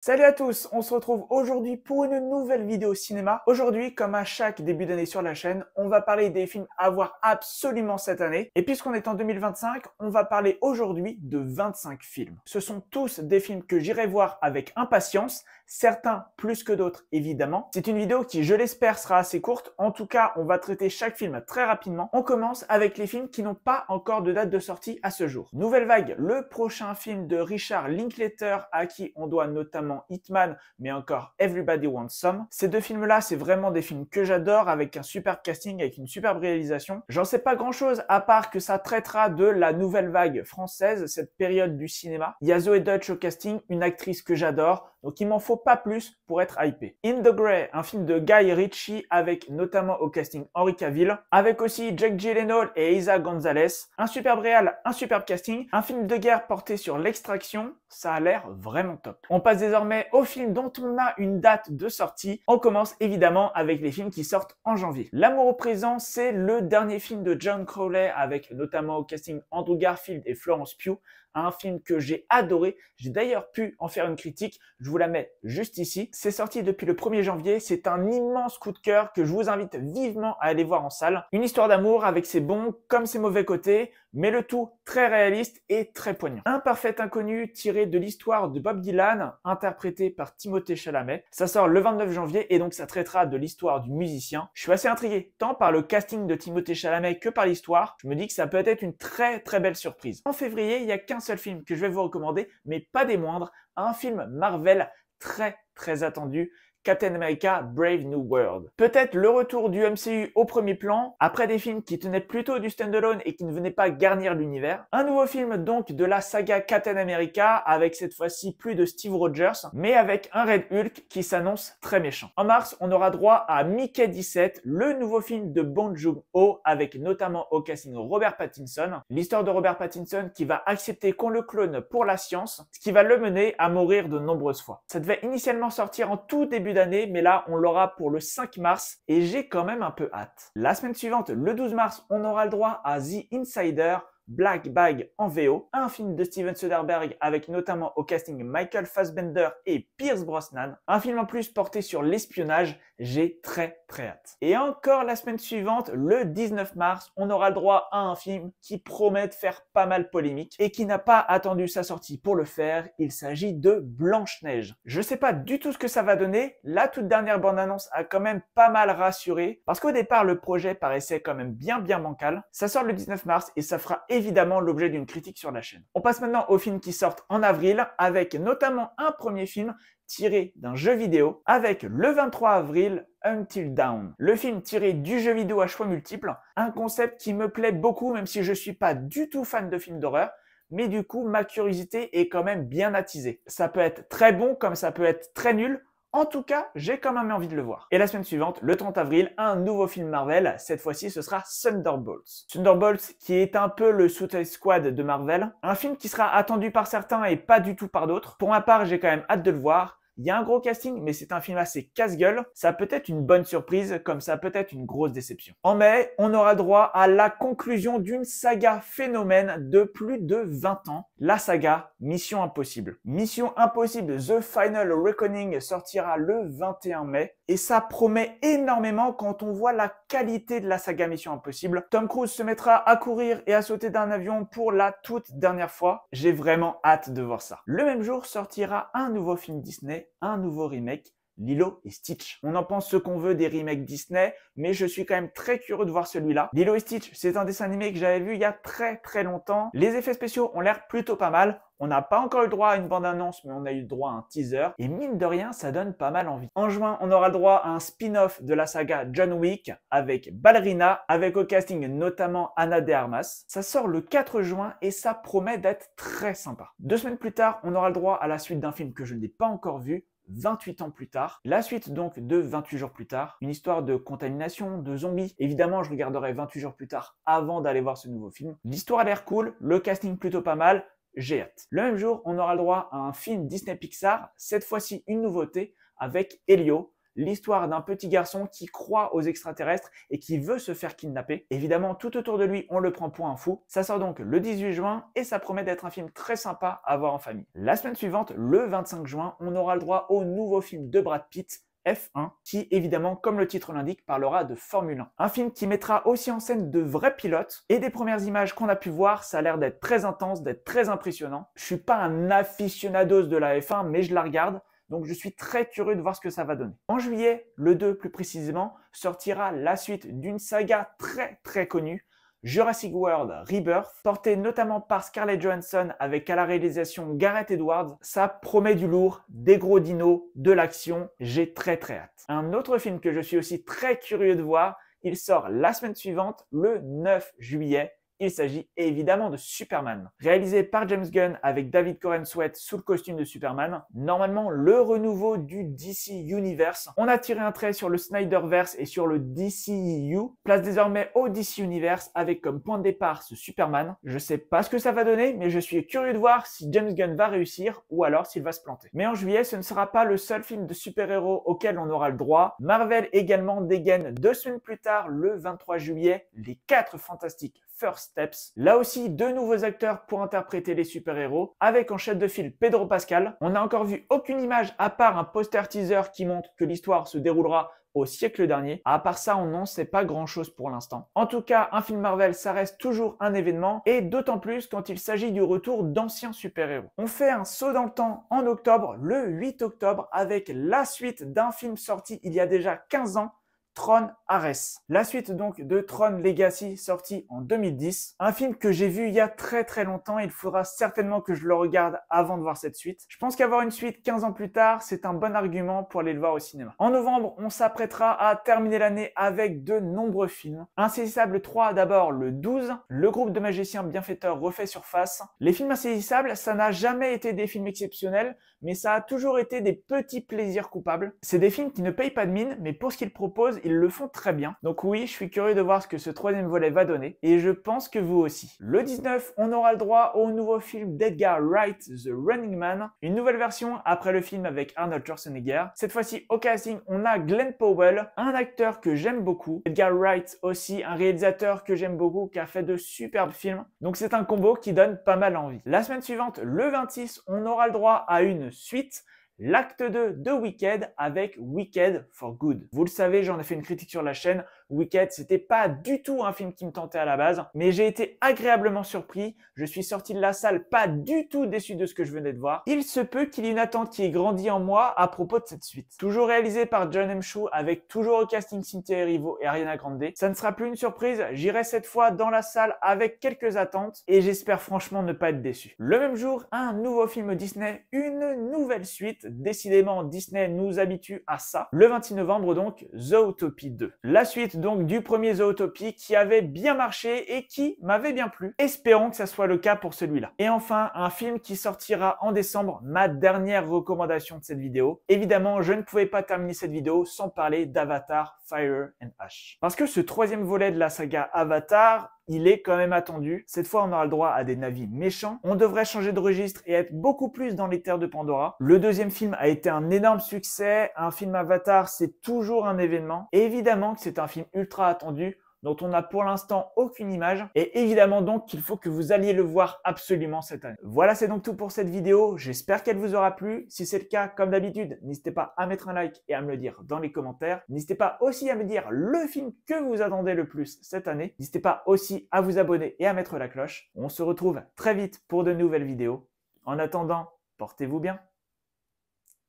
Salut à tous, on se retrouve aujourd'hui pour une nouvelle vidéo cinéma. Aujourd'hui, comme à chaque début d'année sur la chaîne, on va parler des films à voir absolument cette année. Et puisqu'on est en 2025, on va parler aujourd'hui de 25 films. Ce sont tous des films que j'irai voir avec impatience, certains plus que d'autres évidemment. C'est une vidéo qui, je l'espère, sera assez courte. En tout cas, on va traiter chaque film très rapidement. On commence avec les films qui n'ont pas encore de date de sortie à ce jour. Nouvelle Vague, le prochain film de Richard Linklater, à qui on doit notamment Hitman, mais encore Everybody Wants Some. Ces deux films-là, c'est vraiment des films que j'adore, avec un superbe casting, avec une superbe réalisation. J'en sais pas grand-chose, à part que ça traitera de la nouvelle vague française, cette période du cinéma. Il y a Zoé Deutsch au casting, une actrice que j'adore, donc il m'en faut pas plus pour être hypé. In the Grey, un film de Guy Ritchie, avec notamment au casting Henry Cavill, avec aussi Jake Gyllenhaal et Isa Gonzalez. Un superbe réal, un superbe casting, un film de guerre porté sur l'extraction, ça a l'air vraiment top. On passe désormais aux films dont on a une date de sortie. On commence évidemment avec les films qui sortent en janvier. L'amour au présent, c'est le dernier film de John Crowley, avec notamment au casting Andrew Garfield et Florence Pugh. Un film que j'ai adoré. J'ai d'ailleurs pu en faire une critique. Je vous la mets juste ici. C'est sorti depuis le 1er janvier. C'est un immense coup de cœur que je vous invite vivement à aller voir en salle. Une histoire d'amour avec ses bons comme ses mauvais côtés, mais le tout très réaliste et très poignant. Un parfait inconnu tiré de l'histoire de Bob Dylan, interprété par Timothée Chalamet. Ça sort le 29 janvier et donc ça traitera de l'histoire du musicien. Je suis assez intrigué, tant par le casting de Timothée Chalamet que par l'histoire. Je me dis que ça peut être une très belle surprise. En février, il n'y a qu'un seul film que je vais vous recommander, mais pas des moindres, un film Marvel très attendu, Captain America Brave New World. Peut-être le retour du MCU au premier plan, après des films qui tenaient plutôt du standalone et qui ne venaient pas garnir l'univers. Un nouveau film donc de la saga Captain America, avec cette fois-ci plus de Steve Rogers, mais avec un Red Hulk qui s'annonce très méchant. En mars, on aura droit à Mickey 17, le nouveau film de Bong Joon-ho, avec notamment au casting Robert Pattinson. L'histoire de Robert Pattinson qui va accepter qu'on le clone pour la science, ce qui va le mener à mourir de nombreuses fois. Ça devait initialement sortir en tout début d'année, mais là on l'aura pour le 5 mars et j'ai quand même un peu hâte. La semaine suivante, le 12 mars, on aura le droit à The Insider, Black Bag en VO, un film de Steven Soderbergh avec notamment au casting Michael Fassbender et Pierce Brosnan, un film en plus porté sur l'espionnage, j'ai très hâte. Et encore la semaine suivante, le 19 mars, on aura le droit à un film qui promet de faire pas mal polémique et qui n'a pas attendu sa sortie pour le faire, il s'agit de Blanche-Neige. Je sais pas du tout ce que ça va donner, la toute dernière bande-annonce a quand même pas mal rassuré, parce qu'au départ le projet paraissait quand même bien bancal. Ça sort le 19 mars et ça fera évidemment l'objet d'une critique sur la chaîne. On passe maintenant aux films qui sortent en avril, avec notamment un premier film tiré d'un jeu vidéo, avec le 23 avril Until Dawn. Le film tiré du jeu vidéo à choix multiples, un concept qui me plaît beaucoup même si je suis pas du tout fan de films d'horreur, mais du coup ma curiosité est quand même bien attisée. Ça peut être très bon comme ça peut être très nul. En tout cas, j'ai quand même envie de le voir. Et la semaine suivante, le 30 avril, un nouveau film Marvel. Cette fois-ci, ce sera Thunderbolts. Thunderbolts, qui est un peu le Suicide Squad de Marvel. Un film qui sera attendu par certains et pas du tout par d'autres. Pour ma part, j'ai quand même hâte de le voir. Il y a un gros casting, mais c'est un film assez casse-gueule. Ça peut être une bonne surprise, comme ça peut être une grosse déception. En mai, on aura droit à la conclusion d'une saga phénomène de plus de 20 ans. La saga Mission Impossible. Mission Impossible The Final Reckoning sortira le 21 mai. Et ça promet énormément quand on voit la qualité de la saga Mission Impossible. Tom Cruise se mettra à courir et à sauter d'un avion pour la toute dernière fois. J'ai vraiment hâte de voir ça. Le même jour sortira un nouveau film Disney, un nouveau remake, Lilo et Stitch. On en pense ce qu'on veut des remakes Disney, mais je suis quand même très curieux de voir celui-là. Lilo et Stitch, c'est un dessin animé que j'avais vu il y a très longtemps. Les effets spéciaux ont l'air plutôt pas mal. On n'a pas encore eu le droit à une bande-annonce, mais on a eu le droit à un teaser. Et mine de rien, ça donne pas mal envie. En juin, on aura le droit à un spin-off de la saga John Wick avec Ballerina, avec au casting notamment Ana de Armas. Ça sort le 4 juin et ça promet d'être très sympa. 2 semaines plus tard, on aura le droit à la suite d'un film que je n'ai pas encore vu, 28 ans plus tard. La suite donc de 28 jours plus tard. Une histoire de contamination, de zombies. Évidemment, je regarderai 28 jours plus tard avant d'aller voir ce nouveau film. L'histoire a l'air cool, le casting plutôt pas mal. J'ai hâte. Le même jour, on aura le droit à un film Disney Pixar, cette fois-ci une nouveauté, avec Elio, l'histoire d'un petit garçon qui croit aux extraterrestres et qui veut se faire kidnapper. Évidemment, tout autour de lui, on le prend pour un fou. Ça sort donc le 18 juin et ça promet d'être un film très sympa à voir en famille. La semaine suivante, le 25 juin, on aura le droit au nouveau film de Brad Pitt, F1, qui évidemment, comme le titre l'indique, parlera de Formule 1. Un film qui mettra aussi en scène de vrais pilotes, et des premières images qu'on a pu voir, ça a l'air d'être très intense, d'être très impressionnant. Je suis pas un aficionados de la F1, mais je la regarde, donc je suis très curieux de voir ce que ça va donner. En juillet, le 2 plus précisément, sortira la suite d'une saga très connue, Jurassic World Rebirth, porté notamment par Scarlett Johansson avec à la réalisation Gareth Edwards. Ça promet du lourd, des gros dinos, de l'action, j'ai très hâte. Un autre film que je suis aussi très curieux de voir, il sort la semaine suivante, le 9 juillet. Il s'agit évidemment de Superman. Réalisé par James Gunn avec David Corenswet sous le costume de Superman, normalement le renouveau du DC Universe. On a tiré un trait sur le Snyderverse et sur le DCEU. Place désormais au DC Universe avec comme point de départ ce Superman. Je sais pas ce que ça va donner, mais je suis curieux de voir si James Gunn va réussir ou alors s'il va se planter. Mais en juillet, ce ne sera pas le seul film de super-héros auquel on aura le droit. Marvel également dégaine 2 semaines plus tard, le 23 juillet, les 4 fantastiques First Steps. Là aussi, 2 nouveaux acteurs pour interpréter les super-héros, avec en chef de file Pedro Pascal. On n'a encore vu aucune image à part un poster teaser qui montre que l'histoire se déroulera au siècle dernier. À part ça, on n'en sait pas grand chose pour l'instant. En tout cas, un film Marvel, ça reste toujours un événement, et d'autant plus quand il s'agit du retour d'anciens super-héros. On fait un saut dans le temps en octobre, le 8 octobre, avec la suite d'un film sorti il y a déjà 15 ans, Tron Ares. La suite donc de Tron Legacy sorti en 2010. Un film que j'ai vu il y a très longtemps. Il faudra certainement que je le regarde avant de voir cette suite. Je pense qu'avoir une suite 15 ans plus tard, c'est un bon argument pour aller le voir au cinéma. En novembre, on s'apprêtera à terminer l'année avec de nombreux films. Insaisissable 3 d'abord le 12. Le groupe de magiciens bienfaiteurs refait surface. Les films insaisissables, ça n'a jamais été des films exceptionnels, mais ça a toujours été des petits plaisirs coupables. C'est des films qui ne payent pas de mine, mais pour ce qu'ils proposent, ils le font très bien. Donc oui, je suis curieux de voir ce que ce troisième volet va donner, et je pense que vous aussi. Le 19, on aura le droit au nouveau film d'Edgar Wright, The Running Man, une nouvelle version après le film avec Arnold Schwarzenegger. Cette fois-ci, au casting, on a Glenn Powell, un acteur que j'aime beaucoup, Edgar Wright aussi, un réalisateur que j'aime beaucoup, qui a fait de superbes films. Donc c'est un combo qui donne pas mal envie. La semaine suivante, le 26, on aura le droit à une suite, l'acte 2 de Wicked avec Wicked for Good. Vous le savez, j'en ai fait une critique sur la chaîne. Wicked, c'était pas du tout un film qui me tentait à la base, mais j'ai été agréablement surpris. Je suis sorti de la salle pas du tout déçu de ce que je venais de voir. Il se peut qu'il y ait une attente qui ait grandi en moi à propos de cette suite. Toujours réalisé par Jon M. Chu avec toujours au casting Cynthia Erivo et Ariana Grande. Ça ne sera plus une surprise, j'irai cette fois dans la salle avec quelques attentes et j'espère franchement ne pas être déçu. Le même jour, un nouveau film Disney, une nouvelle suite. Décidément, Disney nous habitue à ça. Le 26 novembre donc, Zootopie 2. La suite donc du premier Zootopie qui avait bien marché et qui m'avait bien plu. Espérons que ça soit le cas pour celui-là. Et enfin, un film qui sortira en décembre, ma dernière recommandation de cette vidéo. Évidemment, je ne pouvais pas terminer cette vidéo sans parler d'Avatar Fire and Ash. Parce que ce troisième volet de la saga Avatar, il est quand même attendu. Cette fois, on aura le droit à des navires méchants. On devrait changer de registre et être beaucoup plus dans les terres de Pandora. Le deuxième film a été un énorme succès. Un film Avatar, c'est toujours un événement. Et évidemment que c'est un film ultra attendu, dont on n'a pour l'instant aucune image, et évidemment donc qu'il faut que vous alliez le voir absolument cette année. Voilà, c'est donc tout pour cette vidéo, j'espère qu'elle vous aura plu. Si c'est le cas, comme d'habitude, n'hésitez pas à mettre un like et à me le dire dans les commentaires. N'hésitez pas aussi à me dire le film que vous attendez le plus cette année. N'hésitez pas aussi à vous abonner et à mettre la cloche. On se retrouve très vite pour de nouvelles vidéos. En attendant, portez-vous bien.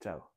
Ciao.